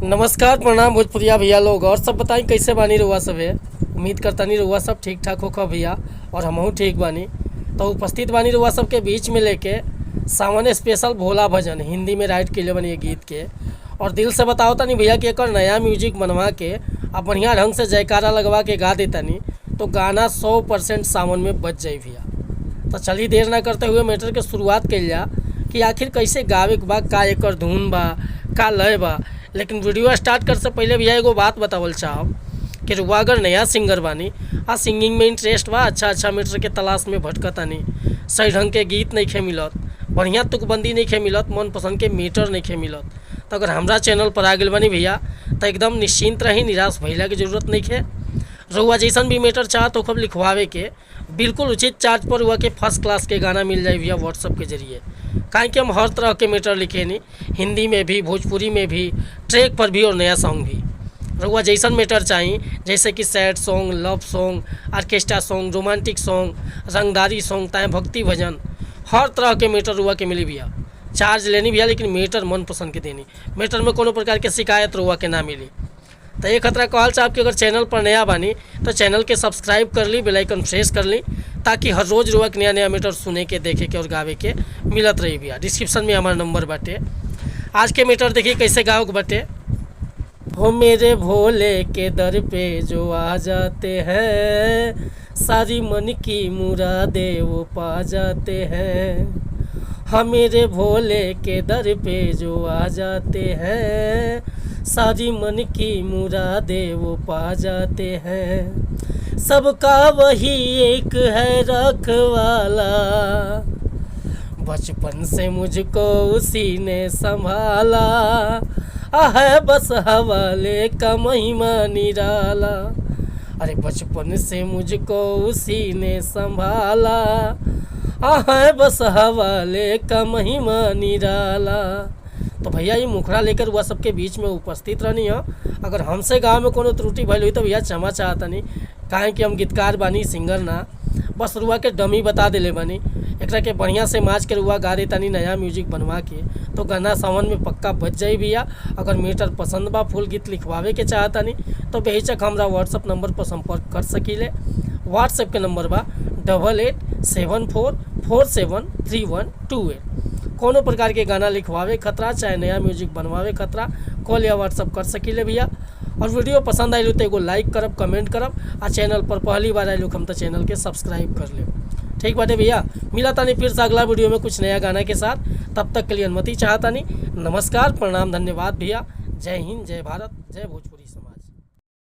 नमस्कार प्रणाम भोजपुरिया भैया लोग। और सब बताई कैसे बानी रहुआ सब है। उम्मीद करता नहीं रहुआ सब ठीक ठाक होखा भैया, और हमहू ठीक बानी। तो उपस्थित बानी रहुआ सबके बीच में लेके सावन स्पेशल भोला भजन हिंदी में राइट के लिए बनी गीत के। और दिल से बताओ तनी भैया कि एक नया म्यूजिक बनवा के अब बढ़िया ढंग से जयकारा लगवा के गा देता नहीं तो गाना 100% सावन में बच जाए भैया। तो चलिए देर ना करते हुए मैटर के शुरुआत कल जा कि आखिर कैसे गावे के बा, का एकर धुन बा, का लय बा। लेकिन वीडियो स्टार्ट कर से पहले भैया एगो बात बतावल चाहब कि रुआ अगर नया सिंगर बानी आ सिंगिंग में इंटरेस्ट बा, अच्छा मैटर के तलाश में भटकतानी, सही ढंग के गीत नहीं खे मिलत, बढ़िया तुकबंदी नहीं खे मिलत, मन पसंद के मीटर नहीं खे मिलत, तो अगर हमरा चैनल पर आ गए बानी भैया तो एकदम निश्चिंत रही, निराश भैला की जरूरत नहीं है। रहुआ जैसन भी मैटर चाहत हो खब लिखवावे के बिल्कुल उचित चार्ज पर हुआ के फर्स्ट क्लास के गाना मिल जाए भैया व्हाट्सअप के जरिए। काहे कि हम हर तरह के मैटर लिखे नहीं, हिंदी में भी, भोजपुरी में भी, ट्रैक पर भी और नया सॉन्ग भी। रहुआ जैसन मैटर चाहिए, जैसे कि sad song, love song, orchestra song, romantic song, रंगदारी सॉन्ग, ताए भक्ति भजन, हर तरह के मैटर रुआ के मिली भैया। चार्ज लेनी भैया, लेकिन मैटर मन पसंद के देनी। मैटर में कोनो प्रकार के शिकायत रुआ के ना मिली। तो ये खतरा कहल चाहब कि अगर चैनल पर नया बानी तो चैनल के सब्सक्राइब कर ली, बेल आइकन प्रेस कर ली, ताकि हर रोज़ रुआ के नया मैटर सुने के, देखे के और गावे के मिलत रही भैया। डिस्क्रिप्शन में हमारा नंबर बाटे। आज के मैटर देखिए कैसे गाओ के बाटे। हो मेरे भोले के दर पे जो आ जाते हैं, सारी मन की मुरादें वो पा जाते हैं। हाँ मेरे भोले के दर पे जो आ जाते हैं, सारी मन की मुरादें वो पा जाते हैं। सबका वही एक है रखवाला, बचपन से मुझको उसी ने संभाला, है बस हवाले का महिमा निराला। अरे बचपन से मुझको उसी ने संभाला, है बस हवाले का महिमा निराला। तो भैया ये मुखड़ा लेकर हुआ सबके बीच में उपस्थित रहनी है। अगर हमसे गाँव में कोनो त्रुटि भइल हुई तो भैया क्षमा चाहता नहीं, काहे कि हम गीतकार बानी, सिंगर ना, बस रुआ के डमी बता दिले बानी। एकरा के बढ़िया से माच के रुआ गा देता नहीं नया म्यूजिक बनवा के, तो गाना सावन में पक्का बच जाए भैया। अगर मैटर पसंद बा, फुल गीत लिखवावे के चाहता नहीं तो बेहिचक हमरा व्हाट्सअप नंबर पर संपर्क कर सकीले। व्हाट्सएप के नंबर बा 8874473128। कोनो प्रकार के गाना लिखवावे खतरा, चाहे नया म्यूजिक बनवावे खतरा, कॉल या व्हाट्सअप कर सकीले भैया। और वीडियो पसंद आइल तो एगो लाइक करब, कमेंट करब, आ चैनल पर पहली बार आइल हम तो चैनल के सब्सक्राइब कर ले। ठीक बाटे भैया, मिला तानी फिर से अगला वीडियो में कुछ नया गाना के साथ। तब तक के लिए अनुमति चाहता नहीं। नमस्कार, प्रणाम, धन्यवाद भैया। जय हिंद, जय भारत, जय भोजपुरी समाज।